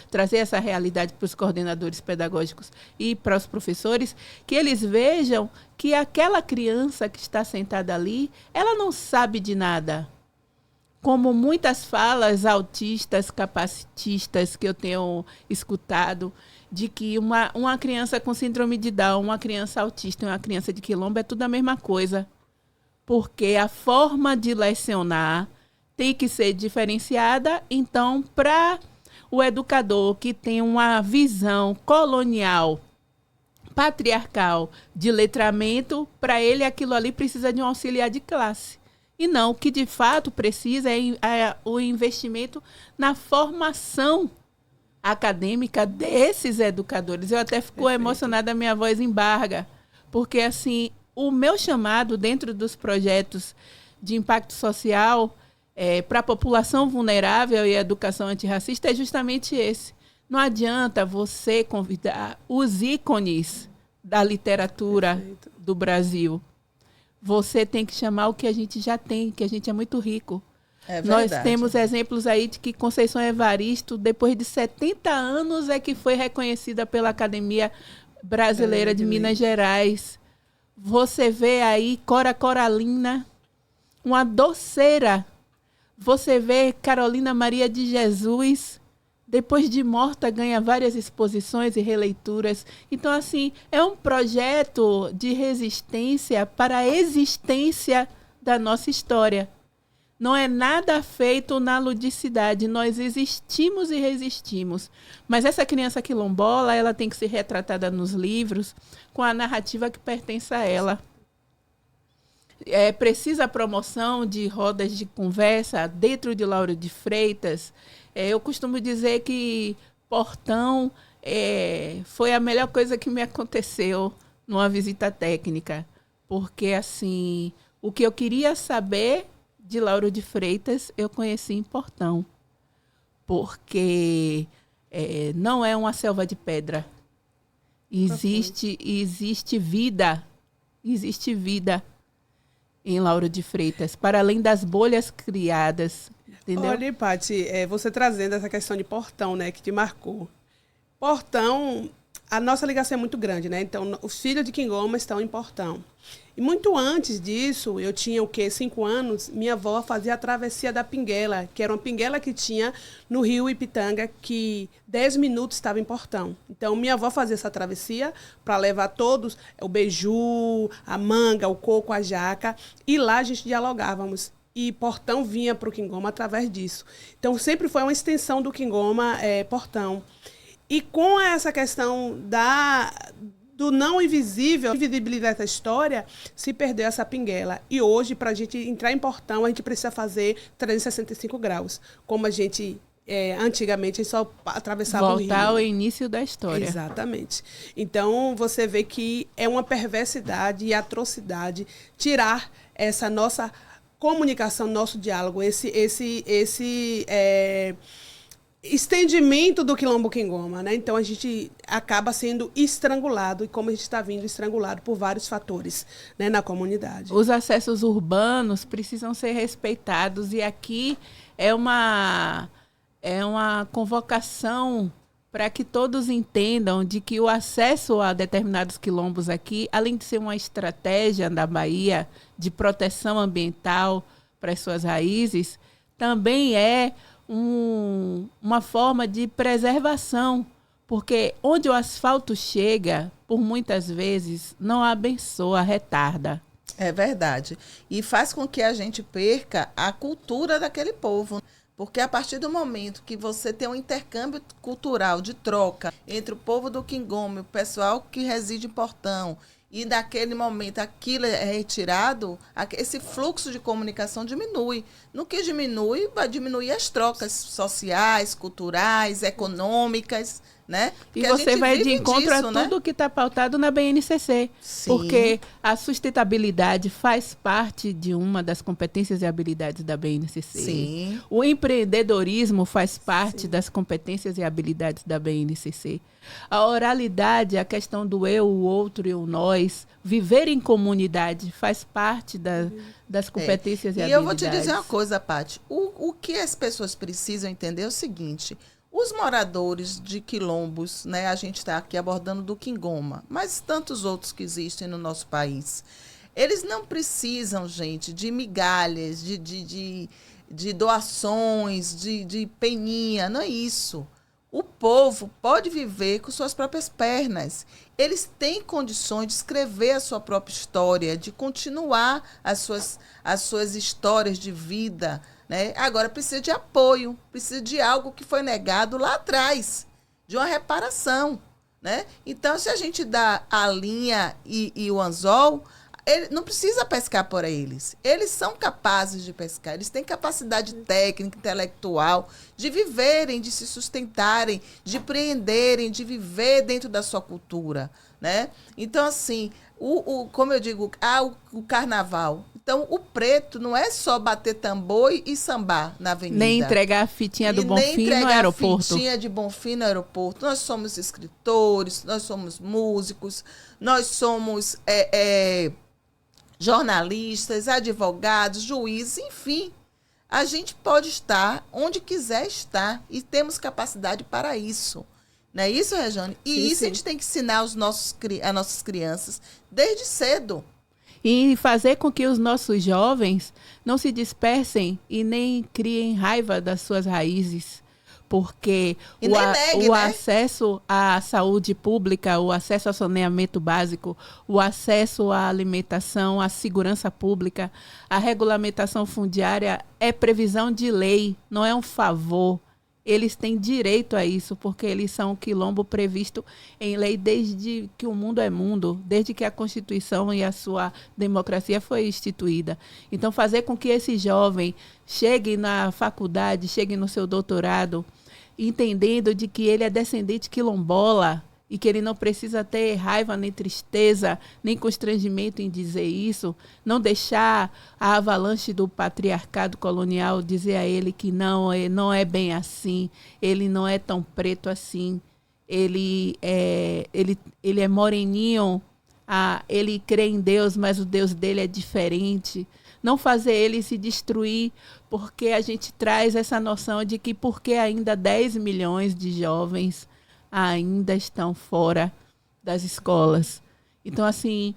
trazer essa realidade para os coordenadores pedagógicos e para os professores, que eles vejam que aquela criança que está sentada ali, ela não sabe de nada. Como muitas falas autistas, capacitistas que eu tenho escutado, de que uma criança com síndrome de Down, uma criança autista e uma criança de quilombo é tudo a mesma coisa. Porque a forma de lecionar tem que ser diferenciada. Então, para o educador que tem uma visão colonial, patriarcal, de letramento, para ele aquilo ali precisa de um auxiliar de classe. E não, o que de fato precisa é o investimento na formação acadêmica desses educadores. Eu até fico emocionada, minha voz embarga, porque assim, o meu chamado dentro dos projetos de impacto social para a população vulnerável e a educação antirracista é justamente esse. Não adianta você convidar os ícones da literatura do Brasil. Você tem que chamar o que a gente já tem, que a gente é muito rico. Nós temos exemplos aí de que Conceição Evaristo, depois de 70 anos, é que foi reconhecida pela Academia Brasileira de Minas Gerais. Você vê aí Cora Coralina, uma doceira. Você vê Carolina Maria de Jesus, depois de morta, ganha várias exposições e releituras. Então, assim, é um projeto de resistência para a existência da nossa história. Não é nada feito na ludicidade. Nós existimos e resistimos. Mas essa criança quilombola, ela tem que ser retratada nos livros com a narrativa que pertence a ela. Precisa a promoção de rodas de conversa dentro de Lauro de Freitas. Eu costumo dizer que Portão foi a melhor coisa que me aconteceu numa visita técnica. Porque, assim, o que eu queria saber de Lauro de Freitas, eu conheci em Portão. Porque não é uma selva de pedra. Existe vida. Existe vida em Lauro de Freitas, para além das bolhas criadas. Entendeu? Olha, Paty, você trazendo essa questão de Portão, né, que te marcou. Portão a nossa ligação é muito grande, né? Então, os filhos de Quingoma estão em Portão. E muito antes disso, eu tinha 5 anos, minha avó fazia a travessia da Pinguela, que era uma pinguela que tinha no rio Ipitanga, que 10 minutos estava em Portão. Então, minha avó fazia essa travessia para levar todos, o beiju, a manga, o coco, a jaca, e lá a gente dialogávamos. E Portão vinha para o Quingoma através disso. Então, sempre foi uma extensão do Quingoma, Portão. E com essa questão do não invisível, a invisibilidade da história, se perdeu essa pinguela. E hoje, para a gente entrar em Portão, a gente precisa fazer 365 graus. Como a gente, antigamente, a gente só atravessava o rio. Voltar ao início da história. Exatamente. Então, você vê que é uma perversidade e atrocidade tirar essa nossa comunicação, nosso diálogo, esse estendimento do Quilombo Quingoma, né? Então a gente acaba sendo estrangulado, e como a gente está vindo estrangulado por vários fatores, né, na comunidade. Os acessos urbanos precisam ser respeitados, e aqui é uma convocação para que todos entendam de que o acesso a determinados quilombos aqui, além de ser uma estratégia da Bahia de proteção ambiental para as suas raízes, também é uma forma de preservação, porque onde o asfalto chega, por muitas vezes, não abençoa, retarda. É verdade. E faz com que a gente perca a cultura daquele povo. Porque a partir do momento que você tem um intercâmbio cultural de troca entre o povo do Quingoma e o pessoal que reside em Portão, e naquele momento aquilo é retirado, esse fluxo de comunicação diminui. No que diminui, vai diminuir as trocas sociais, culturais, econômicas, né? Porque e você vai de encontro disso, a tudo, né, que está pautado na BNCC. Sim. Porque a sustentabilidade faz parte de uma das competências e habilidades da BNCC. Sim. O empreendedorismo faz parte, sim, das competências e habilidades da BNCC. A oralidade, a questão do eu, o outro e o nós, viver em comunidade faz parte das competências e habilidades. E eu vou te dizer uma coisa, Paty. O que as pessoas precisam entender é o seguinte: os moradores de quilombos, né, a gente está aqui abordando do Quingoma, mas tantos outros que existem no nosso país, eles não precisam, gente, de migalhas, de doações, de peninha, não é isso. O povo pode viver com suas próprias pernas. Eles têm condições de escrever a sua própria história, de continuar as suas histórias de vida, né? Agora precisa de apoio, precisa de algo que foi negado lá atrás, de uma reparação, né? Então, se a gente dá a linha e o anzol, ele não precisa pescar por eles. Eles são capazes de pescar, eles têm capacidade técnica, intelectual, de viverem, de se sustentarem, de empreenderem, de viver dentro da sua cultura, né? Então, assim, como eu digo, o carnaval. Então, o preto não é só bater tambor e sambar na avenida. Nem entregar a fitinha do Bonfim no aeroporto. Nem entregar a fitinha de Bonfim no aeroporto. Nós somos escritores, nós somos músicos, nós somos jornalistas, advogados, juízes, enfim. A gente pode estar onde quiser estar e temos capacidade para isso. Não é isso, Rejane? E sim, isso, sim, a gente tem que ensinar as nossas crianças desde cedo. E fazer com que os nossos jovens não se dispersem e nem criem raiva das suas raízes. Porque o acesso à saúde pública, o acesso ao saneamento básico, o acesso à alimentação, à segurança pública, a regulamentação fundiária é previsão de lei, não é um favor. Eles têm direito a isso, porque eles são um quilombo previsto em lei desde que o mundo é mundo, desde que a Constituição e a sua democracia foi instituída. Então, fazer com que esse jovem chegue na faculdade, chegue no seu doutorado, entendendo de que ele é descendente quilombola e que ele não precisa ter raiva, nem tristeza, nem constrangimento em dizer isso, não deixar a avalanche do patriarcado colonial dizer a ele que não é bem assim, ele não é tão preto assim, ele é moreninho, ele crê em Deus, mas o Deus dele é diferente. Não fazer ele se destruir, porque a gente traz essa noção de que porque ainda 10 milhões de jovens ainda estão fora das escolas. Então, assim,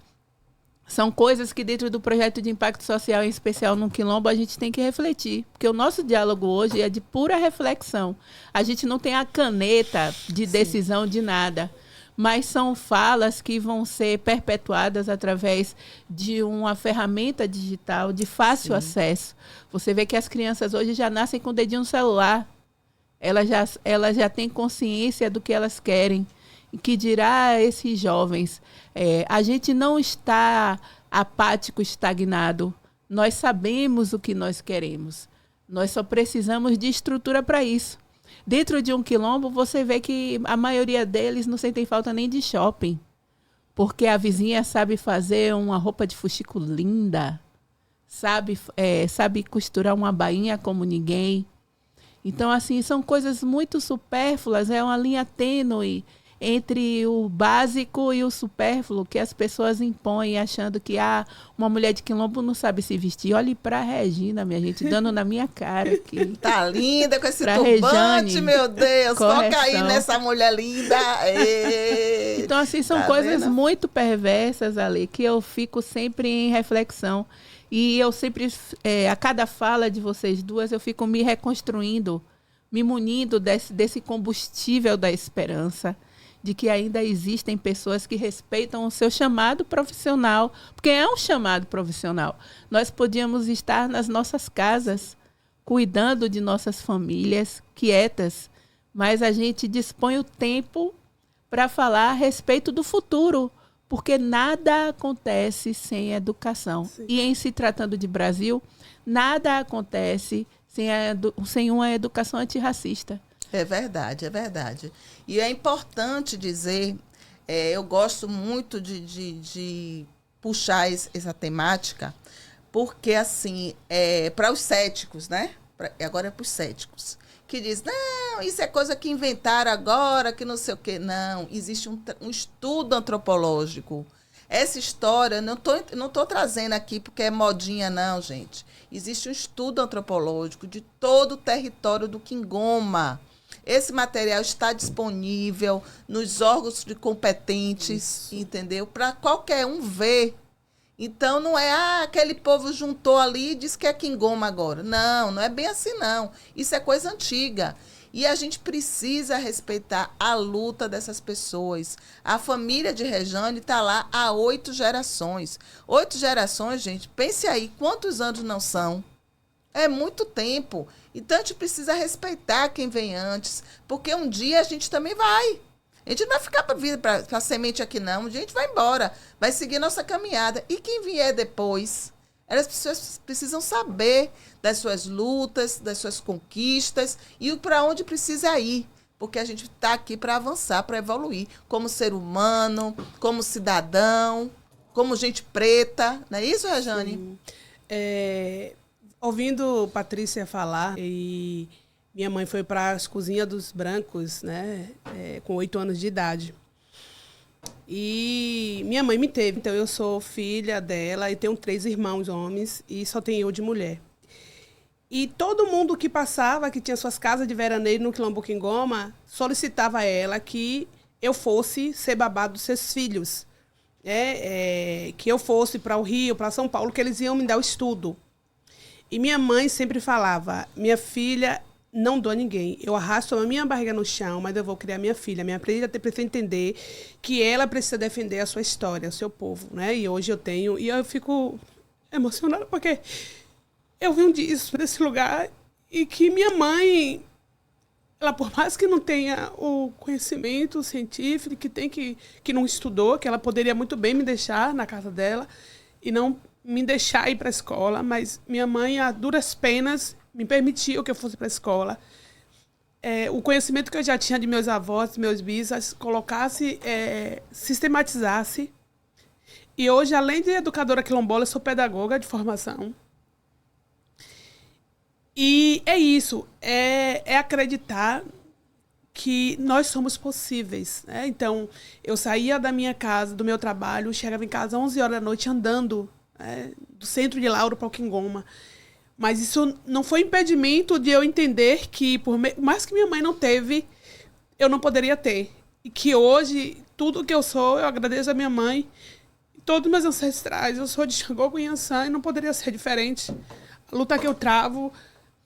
são coisas que dentro do projeto de impacto social, em especial no Quilombo, a gente tem que refletir. Porque o nosso diálogo hoje é de pura reflexão. A gente não tem a caneta de decisão de nada. Mas são falas que vão ser perpetuadas através de uma ferramenta digital de fácil acesso. Você vê que as crianças hoje já nascem com o dedinho no celular. Elas já têm consciência do que elas querem. E que dirá esses jovens, a gente não está apático, estagnado. Nós sabemos o que nós queremos. Nós só precisamos de estrutura para isso. Dentro de um quilombo, você vê que a maioria deles não sentem falta nem de shopping. Porque a vizinha sabe fazer uma roupa de fuxico linda, sabe costurar uma bainha como ninguém. Então, assim, são coisas muito supérfluas, é uma linha tênue entre o básico e o supérfluo que as pessoas impõem, achando que uma mulher de quilombo não sabe se vestir. Olhe para a Regina, minha gente, dando na minha cara aqui. Tá linda com esse pra turbante, Rejane, meu Deus. correção. Toca aí nessa mulher linda. Então, assim, são coisas muito perversas ali, que eu fico sempre em reflexão. E eu sempre, a cada fala de vocês duas, eu fico me reconstruindo, me munindo desse combustível da esperança, de que ainda existem pessoas que respeitam o seu chamado profissional, porque é um chamado profissional. Nós podíamos estar nas nossas casas, cuidando de nossas famílias, quietas, mas a gente dispõe o tempo para falar a respeito do futuro, porque nada acontece sem educação. Sim. E em se tratando de Brasil, nada acontece sem uma educação antirracista. É verdade, é verdade. E é importante dizer, eu gosto muito de puxar essa temática, porque, assim, para os céticos, né? Agora é para os céticos, que diz, não, isso é coisa que inventaram agora, que não sei o quê. Não, existe um estudo antropológico. Essa história, não tô trazendo aqui porque é modinha, não, gente. Existe um estudo antropológico de todo o território do Quingoma. Esse material está disponível nos órgãos competentes, entendeu? Para qualquer um ver. Então, não é, aquele povo juntou ali e disse que é Quingoma agora. Não, não é bem assim, não. Isso é coisa antiga. E a gente precisa respeitar a luta dessas pessoas. A família de Rejane está lá há 8 gerações. 8 gerações, gente, pense aí, quantos anos não são? É muito tempo. Então, a gente precisa respeitar quem vem antes, porque um dia a gente também vai. A gente não vai ficar para a semente aqui, não. A gente vai embora, vai seguir nossa caminhada. E quem vier depois, as pessoas precisam saber das suas lutas, das suas conquistas e para onde precisa ir. Porque a gente está aqui para avançar, para evoluir, como ser humano, como cidadão, como gente preta. Não é isso, Rejane? Ouvindo Patrícia falar, e minha mãe foi para as cozinhas dos brancos, né, com 8 anos de idade. E minha mãe me teve, então eu sou filha dela e tenho 3 irmãos homens e só tenho eu de mulher. E todo mundo que passava, que tinha suas casas de veraneio no Quilombo Quingoma, solicitava a ela que eu fosse ser babá dos seus filhos. Que eu fosse para o Rio, para São Paulo, que eles iam me dar o estudo. E minha mãe sempre falava, minha filha, não dou a ninguém. Eu arrasto a minha barriga no chão, mas eu vou criar minha filha. Minha filha precisa entender que ela precisa defender a sua história, o seu povo, né? E hoje eu tenho... E eu fico emocionada porque eu vim desse lugar e que minha mãe, ela por mais que não tenha o conhecimento científico, que não estudou, que ela poderia muito bem me deixar na casa dela e não me deixar ir para a escola, mas minha mãe, a duras penas, me permitiu que eu fosse para a escola. O conhecimento que eu já tinha de meus avós, meus bisas, colocasse, sistematizasse. E hoje, além de educadora quilombola, eu sou pedagoga de formação. E é isso, é acreditar que nós somos possíveis, né? Então, eu saía da minha casa, do meu trabalho, chegava em casa às 11 horas da noite andando, do centro de Lauro para o Quingoma. Mas isso não foi impedimento de eu entender que, por mais que minha mãe não teve, eu não poderia ter. E que hoje, tudo que eu sou, eu agradeço a minha mãe e todos os meus ancestrais. Eu sou de Xangô Cunhançã e não poderia ser diferente. A luta que eu travo,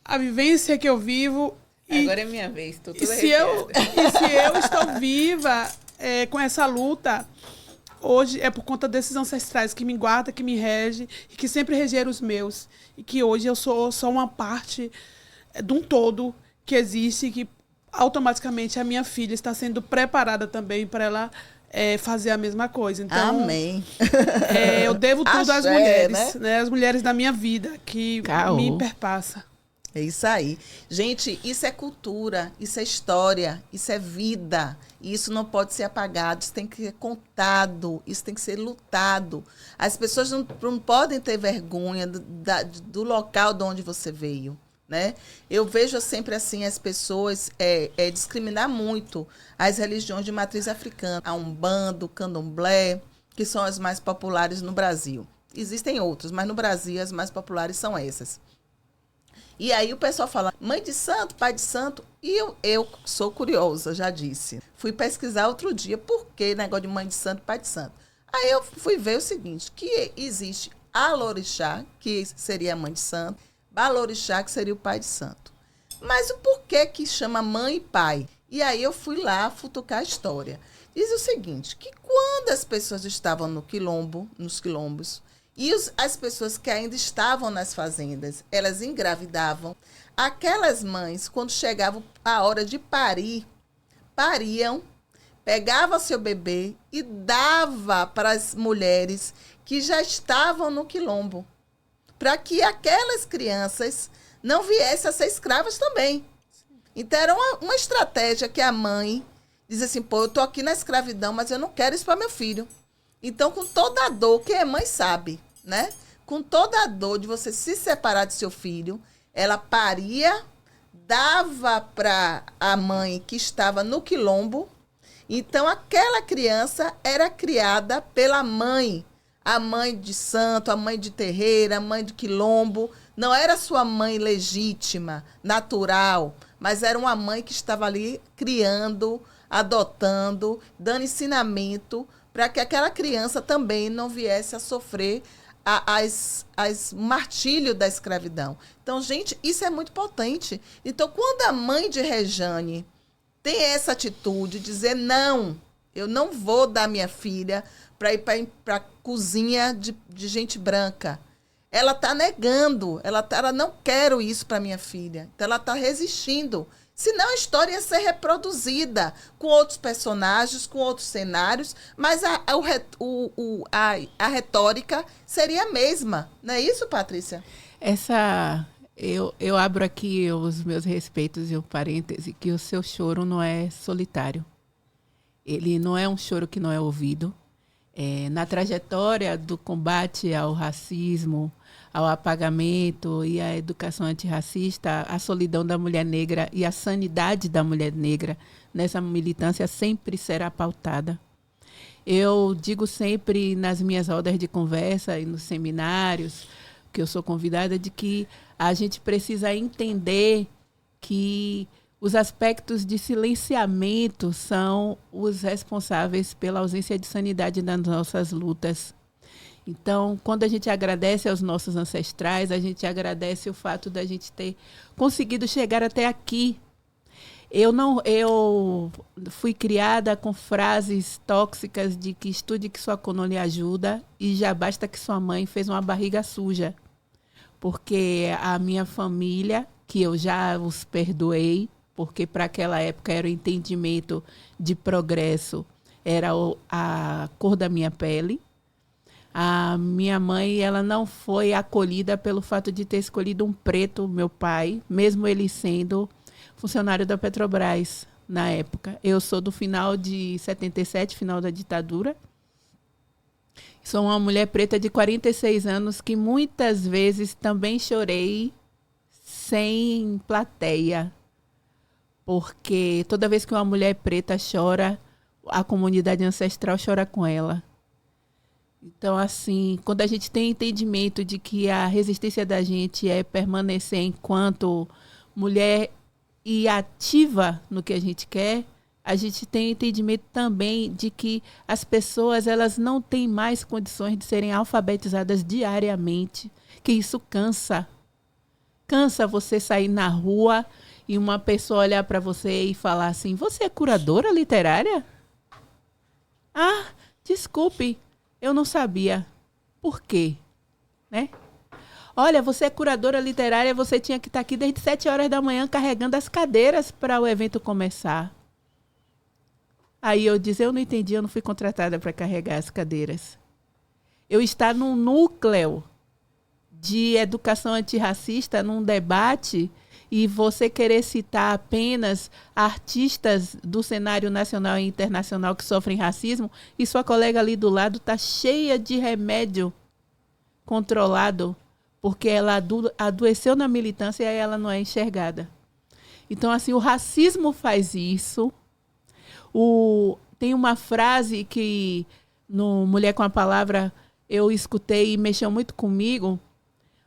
a vivência que eu vivo. Agora é minha vez, tô e se eu estou viva com essa luta, hoje é por conta desses ancestrais que me guardam, que me regem e que sempre regeram os meus. E que hoje eu sou só uma parte de um todo que existe, que automaticamente a minha filha está sendo preparada também para ela fazer a mesma coisa. Então, amém. Eu devo tudo às Axé, mulheres, né? As mulheres da minha vida, que me perpassa. É isso aí. Gente, isso é cultura, isso é história, isso é vida. E isso não pode ser apagado, isso tem que ser contado, isso tem que ser lutado. As pessoas não podem ter vergonha do local de onde você veio. Né? Eu vejo sempre assim as pessoas discriminar muito as religiões de matriz africana, a Umbanda, o Candomblé, que são as mais populares no Brasil. Existem outras, mas no Brasil as mais populares são essas. E aí o pessoal fala, mãe de santo, pai de santo, e eu sou curiosa, já disse. Fui pesquisar outro dia, por que negócio de mãe de santo, pai de santo? Aí eu fui ver o seguinte, que existe Alorixá, que seria a mãe de santo, Balorixá, que seria o pai de santo. Mas o porquê que chama mãe e pai? E aí eu fui lá futucar a história. Diz o seguinte, que quando as pessoas estavam nos quilombos, e as pessoas que ainda estavam nas fazendas, elas engravidavam, aquelas mães, quando chegava a hora de parir, pariam, pegava seu bebê e dava para as mulheres que já estavam no quilombo, para que aquelas crianças não viessem a ser escravas também. Então, era uma estratégia que a mãe diz assim, pô, eu estou aqui na escravidão, mas eu não quero isso para meu filho. Então, com toda a dor, quem é mãe sabe, né? Com toda a dor de você se separar de seu filho, ela paria, dava para a mãe que estava no quilombo. Então, aquela criança era criada pela mãe, a mãe de santo, a mãe de terreira, a mãe de quilombo. Não era sua mãe legítima, natural, mas era uma mãe que estava ali criando, adotando, dando ensinamento para que aquela criança também não viesse a sofrer as martírio da escravidão. Então, gente, isso é muito potente. Então, quando a mãe de Rejane tem essa atitude de dizer, não, eu não vou dar minha filha para ir para a cozinha de gente branca. Ela está negando, ela não quero isso para minha filha. Então, ela está resistindo. Senão, a história ia ser reproduzida com outros personagens, com outros cenários, mas a retórica seria a mesma. Não é isso, Patrícia? Eu abro aqui os meus respeitos e um parêntese, que o seu choro não é solitário. Ele não é um choro que não é ouvido. Na trajetória do combate ao racismo, ao apagamento e à educação antirracista, a solidão da mulher negra e a sanidade da mulher negra nessa militância sempre será pautada. Eu digo sempre nas minhas rodas de conversa e nos seminários, que eu sou convidada, de que a gente precisa entender que os aspectos de silenciamento são os responsáveis pela ausência de sanidade nas nossas lutas. Então, quando a gente agradece aos nossos ancestrais, a gente agradece o fato da gente ter conseguido chegar até aqui. Eu fui criada com frases tóxicas de que estude que sua cona lhe ajuda e já basta que sua mãe fez uma barriga suja. Porque a minha família, que eu já os perdoei, porque para aquela época era o entendimento de progresso, era a cor da minha pele. A minha mãe, ela não foi acolhida pelo fato de ter escolhido um preto, meu pai, mesmo ele sendo funcionário da Petrobras na época. Eu sou do final de 77, final da ditadura. Sou uma mulher preta de 46 anos que muitas vezes também chorei sem plateia. Porque toda vez que uma mulher preta chora, a comunidade ancestral chora com ela. Então, assim, quando a gente tem entendimento de que a resistência da gente é permanecer enquanto mulher e ativa no que a gente quer, a gente tem entendimento também de que as pessoas elas não têm mais condições de serem alfabetizadas diariamente, que isso cansa. Cansa você sair na rua e uma pessoa olhar para você e falar assim, você é curadora literária? Ah, desculpe, eu não sabia. Por quê? Né? Olha, você é curadora literária, você tinha que estar aqui desde 7 horas da manhã carregando as cadeiras para o evento começar. Aí eu disse, eu não entendi, eu não fui contratada para carregar as cadeiras. Eu estar num núcleo de educação antirracista, num debate, e você querer citar apenas artistas do cenário nacional e internacional que sofrem racismo, e sua colega ali do lado está cheia de remédio controlado, porque ela adoeceu na militância e aí ela não é enxergada. Então, assim, o racismo faz isso. Tem uma frase que no Mulher com a Palavra eu escutei e mexeu muito comigo,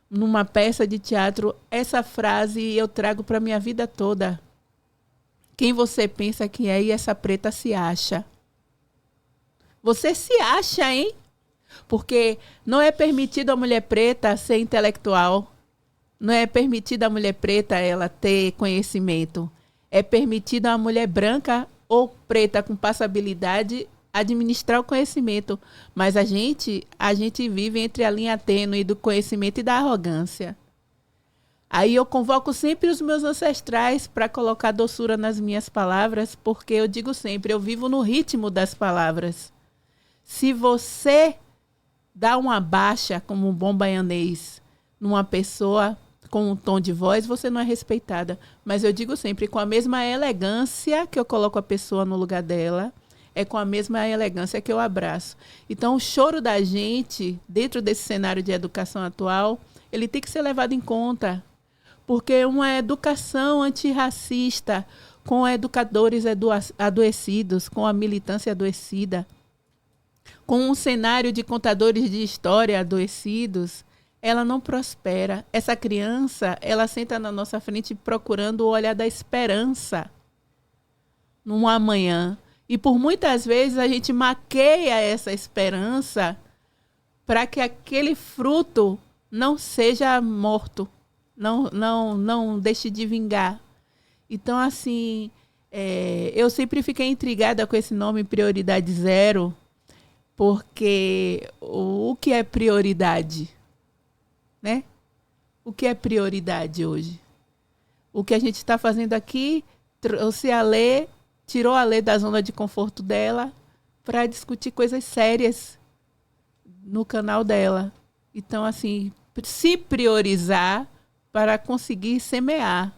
numa peça de teatro. Essa frase eu trago para a minha vida toda. Quem você pensa que é e essa preta se acha? Você se acha, hein? Porque não é permitido a mulher preta ser intelectual. Não é permitido a mulher preta ela ter conhecimento. É permitido a mulher branca ou preta com passabilidade administrar o conhecimento. Mas a gente vive entre a linha tênue do conhecimento e da arrogância. Aí eu convoco sempre os meus ancestrais para colocar doçura nas minhas palavras, porque eu digo sempre, eu vivo no ritmo das palavras. Se você dá uma baixa, como um bom baianês, numa pessoa com um tom de voz, você não é respeitada. Mas eu digo sempre, com a mesma elegância que eu coloco a pessoa no lugar dela, é com a mesma elegância que eu abraço. Então, o choro da gente, dentro desse cenário de educação atual, ele tem que ser levado em conta. Porque uma educação antirracista, com educadores adoecidos, com a militância adoecida, com um cenário de contadores de história adoecidos, ela não prospera. Essa criança, ela senta na nossa frente procurando o olhar da esperança num amanhã. E por muitas vezes a gente maqueia essa esperança para que aquele fruto não seja morto, não deixe de vingar. Então, assim, eu sempre fiquei intrigada com esse nome Prioridade Zero, porque o que é prioridade? Né? O que é prioridade hoje? O que a gente está fazendo aqui, trouxe a Lê, tirou a Lê da zona de conforto dela para discutir coisas sérias no canal dela. Então, assim, se priorizar para conseguir semear.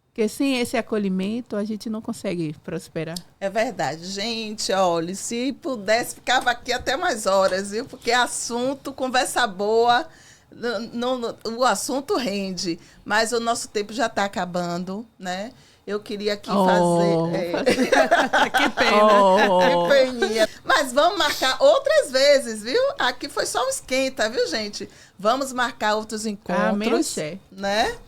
Porque sem esse acolhimento, a gente não consegue prosperar. É verdade. Gente, olha, se pudesse, ficava aqui até mais horas, viu? Porque assunto, conversa boa, o assunto rende. Mas o nosso tempo já está acabando, né? Eu queria aqui fazer... Que pena. Que peninha. Mas vamos marcar outras vezes, viu? Aqui foi só um esquenta, viu, gente? Vamos marcar outros encontros, né?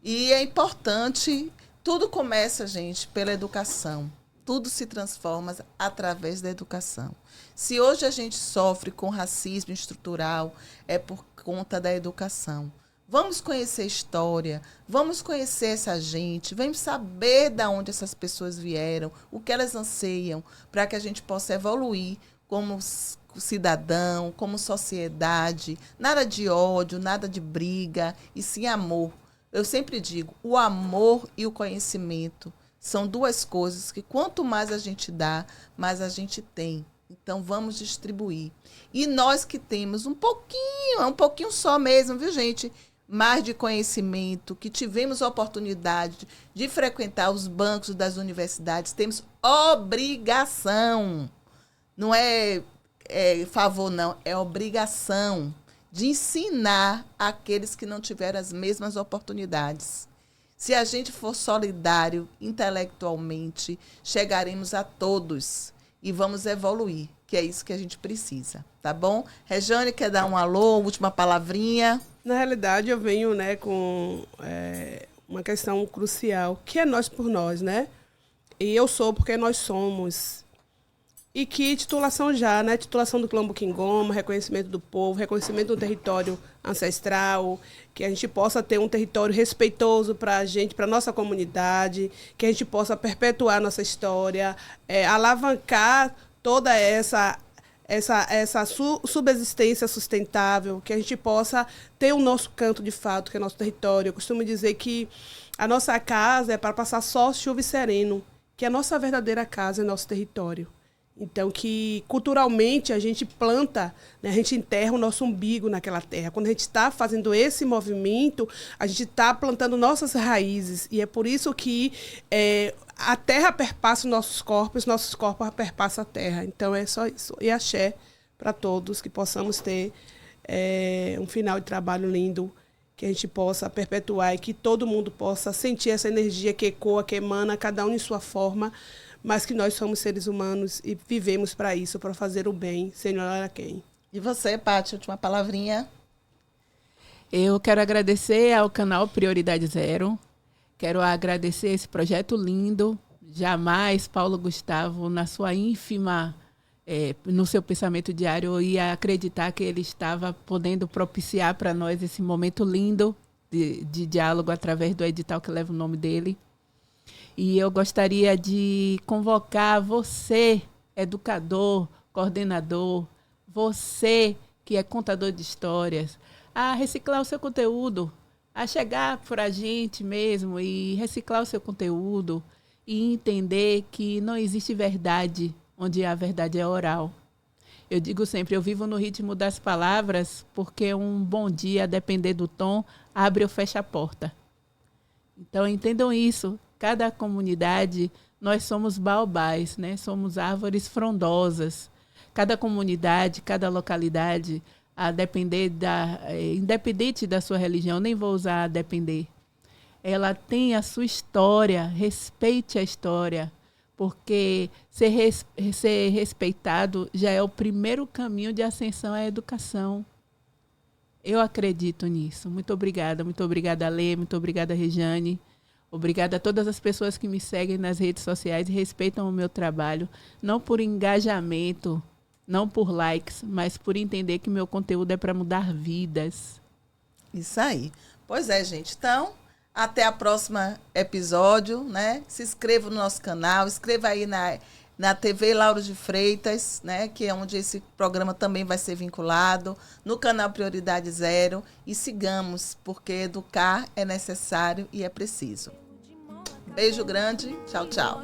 E é importante, tudo começa, gente, pela educação. Tudo se transforma através da educação. Se hoje a gente sofre com racismo estrutural, é por conta da educação. Vamos conhecer a história, vamos conhecer essa gente, vamos saber de onde essas pessoas vieram, o que elas anseiam, para que a gente possa evoluir como cidadão, como sociedade. Nada de ódio, nada de briga, e sim amor. Eu sempre digo, o amor e o conhecimento são duas coisas que quanto mais a gente dá, mais a gente tem. Então, vamos distribuir. E nós que temos um pouquinho só mesmo, viu, gente? Mais de conhecimento, que tivemos a oportunidade de frequentar os bancos das universidades, temos obrigação. Não é favor, não, é obrigação de ensinar aqueles que não tiveram as mesmas oportunidades. Se a gente for solidário intelectualmente, chegaremos a todos e vamos evoluir, que é isso que a gente precisa, tá bom? Rejane, quer dar um alô, última palavrinha? Na realidade, eu venho, né, com uma questão crucial, que é nós por nós, né? E eu sou porque nós somos. E que titulação já, né? Titulação do Quilombo Quingoma, reconhecimento do povo, reconhecimento do território ancestral, que a gente possa ter um território respeitoso para a gente, para a nossa comunidade, que a gente possa perpetuar nossa história, alavancar toda essa subsistência sustentável, que a gente possa ter o nosso canto de fato, que é nosso território. Eu costumo dizer que a nossa casa é para passar sol, chuva e sereno, que a nossa verdadeira casa é nosso território. Então, que culturalmente a gente planta, né, a gente enterra o nosso umbigo naquela terra. Quando a gente está fazendo esse movimento, a gente está plantando nossas raízes. E é por isso que a terra perpassa os nossos corpos perpassam a terra. Então, é só isso. E axé para todos, que possamos ter um final de trabalho lindo, que a gente possa perpetuar e que todo mundo possa sentir essa energia que ecoa, que emana, cada um em sua forma, mas que nós somos seres humanos e vivemos para isso, para fazer o bem, sem olhar a quem. E você, Paty, última palavrinha? Eu quero agradecer ao canal Prioridade Zero, quero agradecer esse projeto lindo. Jamais Paulo Gustavo, na sua ínfima, no seu pensamento diário, eu ia acreditar que ele estava podendo propiciar para nós esse momento lindo de diálogo através do edital que leva o nome dele. E eu gostaria de convocar você, educador, coordenador, você que é contador de histórias, a reciclar o seu conteúdo, a chegar para a gente mesmo e reciclar o seu conteúdo e entender que não existe verdade onde a verdade é oral. Eu digo sempre, eu vivo no ritmo das palavras porque um bom dia, a depender do tom, abre ou fecha a porta. Então, entendam isso. Cada comunidade, nós somos baobás, né? Somos árvores frondosas. Cada comunidade, cada localidade, independente da sua religião, nem vou usar a depender, ela tem a sua história, respeite a história, porque ser respeitado já é o primeiro caminho de ascensão à educação. Eu acredito nisso. Muito obrigada, Lê, muito obrigada, Rejane. Obrigada a todas as pessoas que me seguem nas redes sociais e respeitam o meu trabalho, não por engajamento, não por likes, mas por entender que meu conteúdo é para mudar vidas. Isso aí. Pois é, gente. Então, até a próxima episódio, né? Se inscreva no nosso canal, inscreva aí na TV Lauro de Freitas, né? Que é onde esse programa também vai ser vinculado, no canal Prioridade Zero. E sigamos, porque educar é necessário e é preciso. Beijo grande. Tchau, tchau.